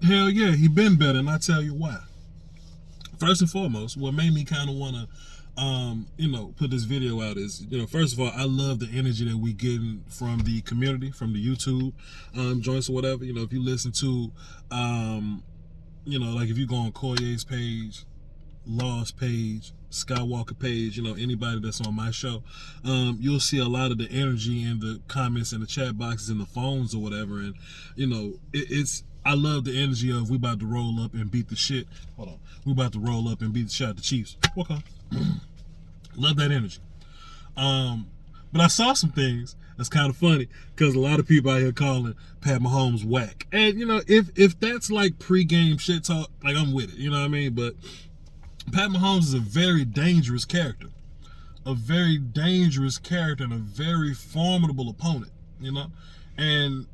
Hell yeah, he been better, and I tell you why. First and foremost, what made me kind of want to put this video out is, first of all, I love the energy that we getting from the community, from the YouTube joints or whatever. If you listen to, like if you go on Koye's page, Law's page, Skywalker page, anybody that's on my show, you'll see a lot of the energy in the comments and the chat boxes and the phones or whatever. And, it's, I love the energy of we about to roll up and beat the shit. Hold on. We about to roll up and beat the shit out of the Chiefs. Okay. Love that energy. But I saw some things that's kind of funny because a lot of people out here calling Pat Mahomes whack. And, if that's like pregame shit talk, like I'm with it, you know what I mean? But Pat Mahomes is a very dangerous character. A very dangerous character and a very formidable opponent, And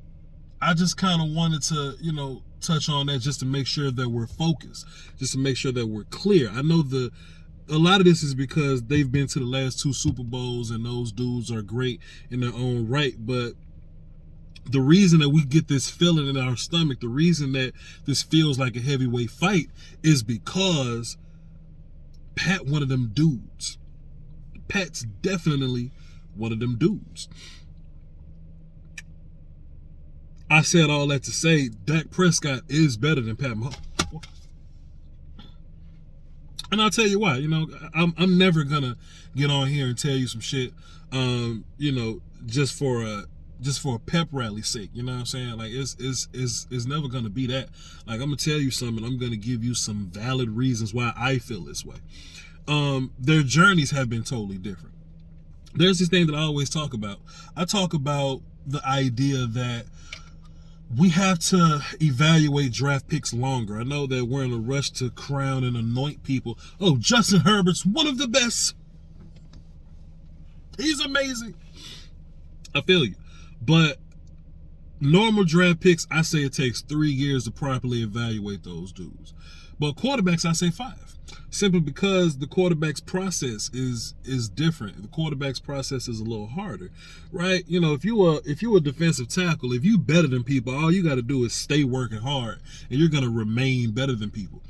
I just kind of wanted to, touch on that just to make sure that we're focused, just to make sure that we're clear. I know a lot of this is because they've been to the last 2 Super Bowls and those dudes are great in their own right, but the reason that we get this feeling in our stomach, the reason that this feels like a heavyweight fight is because Pat one of them dudes. Pat's definitely one of them dudes. I said all that to say Dak Prescott is better than Pat Mahomes. And I'll tell you why. I'm never gonna get on here and tell you some shit, just for a pep rally's sake. You know what I'm saying? Like it's never gonna be that. Like I'm gonna tell you something. I'm gonna give you some valid reasons why I feel this way. Their journeys have been totally different. There's this thing that I always talk about. I talk about the idea that we have to evaluate draft picks longer. I know that we're in a rush to crown and anoint people. Oh, Justin Herbert's one of the best. He's amazing. I feel you. But normal draft picks, I say it takes 3 years to properly evaluate those dudes. But quarterbacks, I say 5. Simply because the quarterback's process is different. The quarterback's process is a little harder, right? If you a defensive tackle, if you better than people, all you got to do is stay working hard, and you're gonna remain better than people.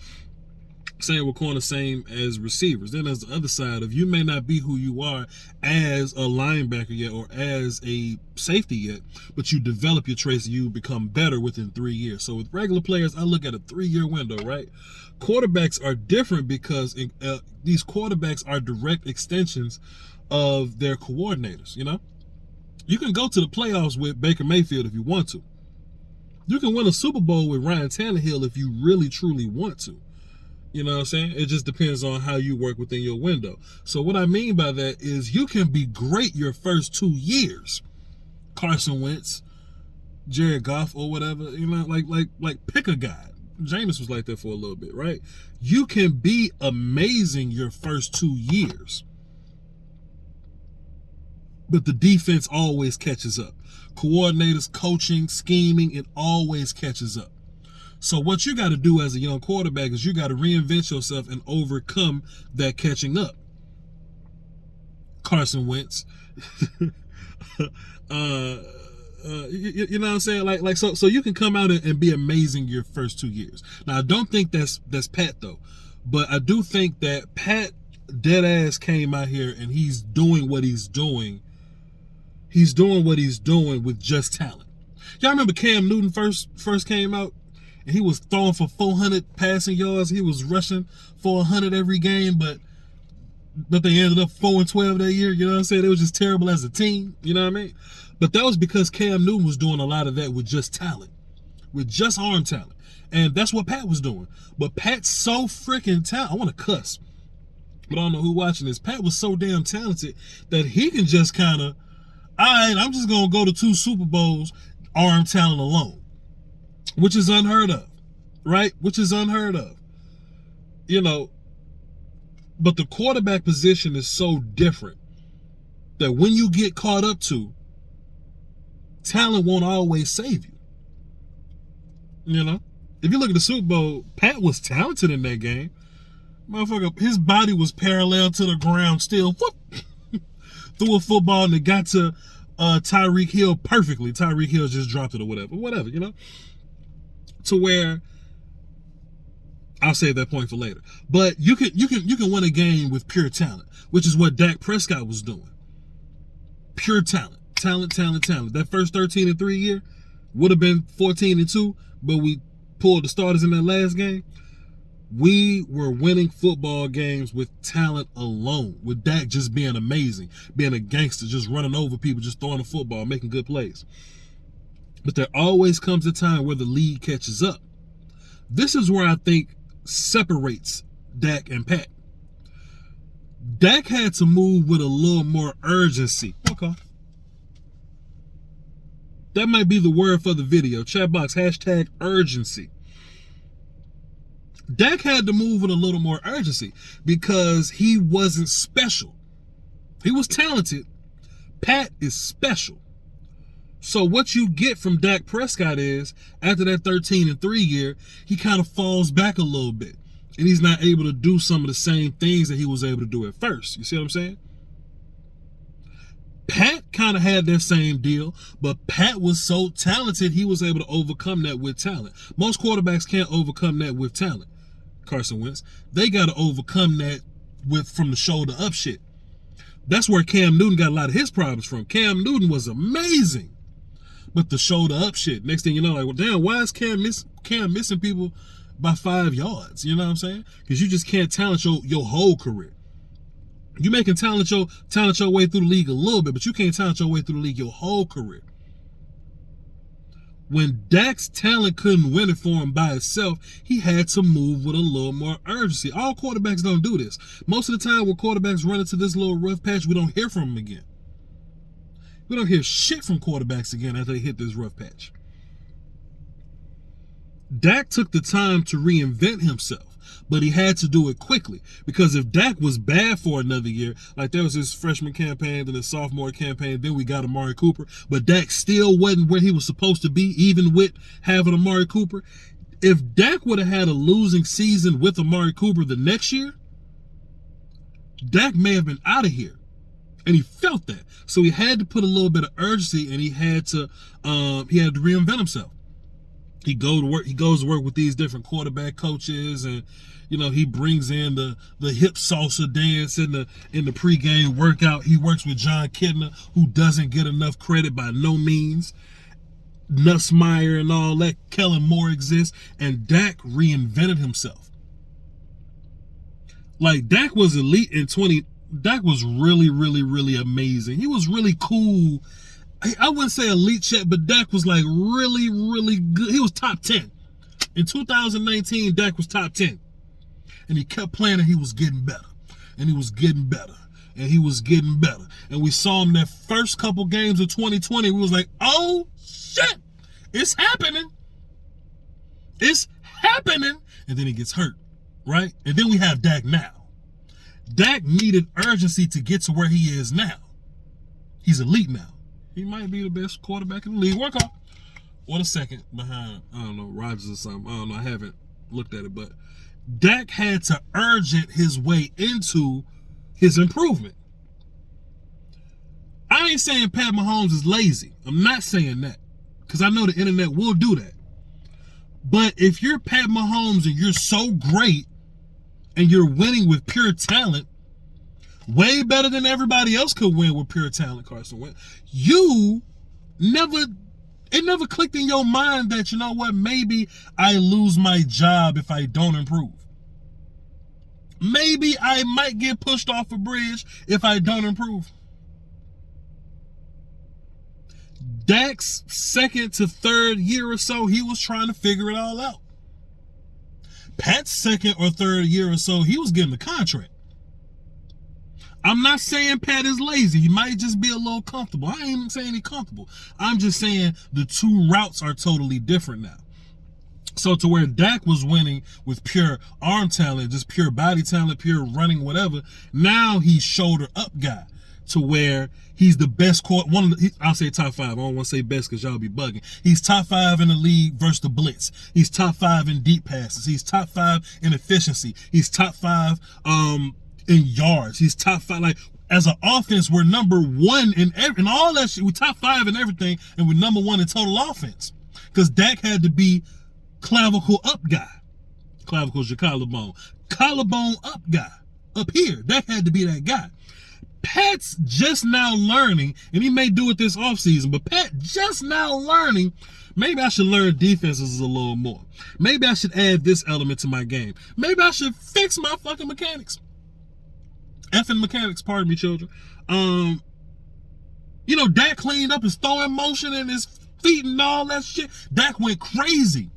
Same with corner, same as receivers. Then there's the other side of you may not be who you are as a linebacker yet or as a safety yet, but you develop your traits and you become better within 3 years. So with regular players, I look at a 3-year window, right? Quarterbacks are different because these quarterbacks are direct extensions of their coordinators, You can go to the playoffs with Baker Mayfield if you want to. You can win a Super Bowl with Ryan Tannehill if you really, truly want to. You know what I'm saying? It just depends on how you work within your window. So what I mean by that is you can be great your first 2 years. Carson Wentz, Jared Goff, or whatever, like pick a guy. Jameis was like that for a little bit, right? You can be amazing your first 2 years. But the defense always catches up. Coordinators, coaching, scheming, it always catches up. So what you got to do as a young quarterback is you got to reinvent yourself and overcome that catching up. Carson Wentz. You know what I'm saying? So you can come out and be amazing your first 2 years. Now, I don't think that's Pat, though. But I do think that Pat dead ass came out here and he's doing what he's doing. He's doing what he's doing with just talent. Y'all remember Cam Newton first came out? And he was throwing for 400 passing yards. He was rushing for 100 every game, but they ended up 4-12 that year. You know what I'm saying? They was just terrible as a team. You know what I mean? But that was because Cam Newton was doing a lot of that with just talent, with just arm talent. And that's what Pat was doing. But Pat's so freaking talented. I want to cuss, but I don't know who watching this. Pat was so damn talented that he can just kind of, all right, I'm just going to go to 2 Super Bowls, arm talent alone. Which is unheard of, right? Which is unheard of. But the quarterback position is so different that when you get caught up to, talent won't always save you. If you look at the Super Bowl, Pat was talented in that game. Motherfucker, his body was parallel to the ground still. Whoop, threw a football and it got to Tyreek Hill perfectly. Tyreek Hill just dropped it or whatever, to where I'll save that point for later. But you can win a game with pure talent, which is what Dak Prescott was doing. Pure talent. That first 13-3 year would have been 14-2, but we pulled the starters in that last game. We were winning football games with talent alone, with Dak just being amazing, being a gangster, just running over people, just throwing the football, making good plays. But there always comes a time where the league catches up. This is where I think separates Dak and Pat. Dak had to move with a little more urgency. Okay. That might be the word for the video. Chat box, hashtag urgency. Dak had to move with a little more urgency because he wasn't special. He was talented. Pat is special. So what you get from Dak Prescott is, after that 13-3 year, he kind of falls back a little bit. And he's not able to do some of the same things that he was able to do at first. You see what I'm saying? Pat kind of had that same deal, but Pat was so talented, he was able to overcome that with talent. Most quarterbacks can't overcome that with talent. Carson Wentz, they got to overcome that from the shoulder up shit. That's where Cam Newton got a lot of his problems from. Cam Newton was amazing, but the shoulder up shit. Next thing you know, like, well, damn, why is Cam missing people by 5 yards? You know what I'm saying? Because you just can't talent your whole career. You making talent your way through the league a little bit, but you can't talent your way through the league your whole career. When Dak's talent couldn't win it for him by itself, he had to move with a little more urgency. All quarterbacks don't do this. Most of the time when quarterbacks run into this little rough patch, we don't hear from them again. We don't hear shit from quarterbacks again after they hit this rough patch. Dak took the time to reinvent himself, but he had to do it quickly, because if Dak was bad for another year, like there was his freshman campaign, then his sophomore campaign, then we got Amari Cooper, but Dak still wasn't where he was supposed to be, even with having Amari Cooper. If Dak would have had a losing season with Amari Cooper the next year, Dak may have been out of here. And he felt that. So he had to put a little bit of urgency, and he had to reinvent himself. He goes to work with these different quarterback coaches, and he brings in the hip salsa dance in the pregame workout. He works with John Kitna, who doesn't get enough credit by no means. Nussmeier and all that. Kellen Moore exists, and Dak reinvented himself. Like, Dak was elite in 20. Dak was really, really, really amazing. He was really cool. I wouldn't say elite check, but Dak was like really, really good. He was top 10. In 2019, Dak was top 10. And he kept playing, and he was getting better. And he was getting better. And he was getting better. And we saw him that first couple games of 2020. We was like, oh, shit. It's happening. It's happening. And then he gets hurt, right? And then we have Dak now. Dak needed urgency to get to where he is now. He's elite now. He might be the best quarterback in the league. Work on. Or the second behind, I don't know, Rodgers or something. I don't know. I haven't looked at it. But Dak had to urgent his way into his improvement. I ain't saying Pat Mahomes is lazy. I'm not saying that, because I know the internet will do that. But if you're Pat Mahomes and you're so great and you're winning with pure talent, way better than everybody else could win with pure talent, Carson Wentz, it never clicked in your mind that, you know what, maybe I lose my job if I don't improve. Maybe I might get pushed off a bridge if I don't improve. Dak's second to third year or so, he was trying to figure it all out. Pat's second or third year or so, he was getting the contract. I'm not saying Pat is lazy. He might just be a little comfortable. I ain't even saying he's comfortable. I'm just saying the two routes are totally different now. So to where Dak was winning with pure arm talent, just pure body talent, pure running, whatever, now he's shoulder up guy, to where he's the best I'll say top 5. I don't want to say best because y'all be bugging. He's top 5 in the league versus the blitz. He's top 5 in deep passes. He's top 5 in efficiency. He's top 5 in yards. He's top 5. Like, as an offense, we're number 1 in all that shit. We're top 5 in everything, and we're number 1 in total offense. Because Dak had to be clavicle up guy. Clavicle's your collarbone. Collarbone up guy. Up here. That had to be that guy. Pat's just now learning, and he may do it this offseason, but Pat just now learning, maybe I should learn defenses a little more. Maybe I should add this element to my game. Maybe I should fix my fucking mechanics. Effing mechanics, pardon me, children. Dak cleaned up his throwing motion and his feet and all that shit. Dak went crazy.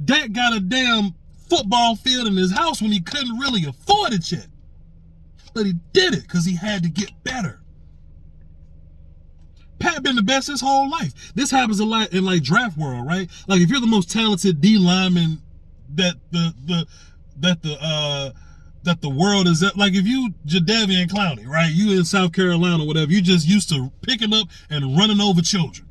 Dak got a damn football field in his house when he couldn't really afford it yet. But he did it because he had to get better. Pat been the best his whole life. This happens a lot in like draft world, right? Like if you're the most talented D lineman that the world is at, like if you Jadeveon Clowney, right? You in South Carolina or whatever, you just used to picking up and running over children.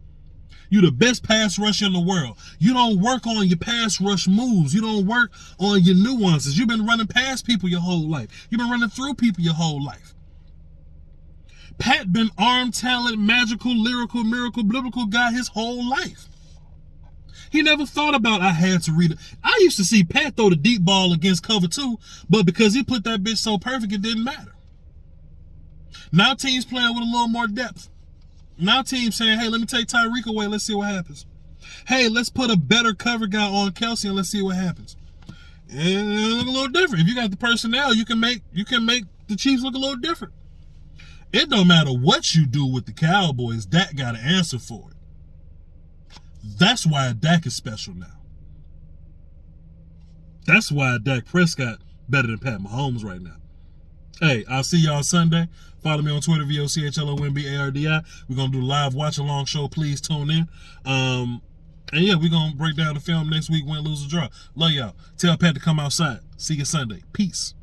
You the best pass rusher in the world. You don't work on your pass rush moves. You don't work on your nuances. You've been running past people your whole life. You've been running through people your whole life. Pat been arm talent, magical, lyrical, miracle, biblical guy his whole life. He never thought about I had to read it. I used to see Pat throw the deep ball against cover 2, but because he put that bitch so perfect, it didn't matter. Now teams playing with a little more depth. Now teams saying, hey, let me take Tyreek away. Let's see what happens. Hey, let's put a better cover guy on Kelsey and let's see what happens. And it'll look a little different. If you got the personnel, you can make the Chiefs look a little different. It don't matter what you do with the Cowboys, Dak got to answer for it. That's why Dak is special now. That's why Dak Prescott better than Pat Mahomes right now. Hey, I'll see y'all Sunday. Follow me on Twitter, VOCHLONBARDI. We're going to do a live watch-along show. Please tune in. And yeah, we're going to break down the film next week, win, lose, or draw. Love y'all. Tell Pat to come outside. See you Sunday. Peace.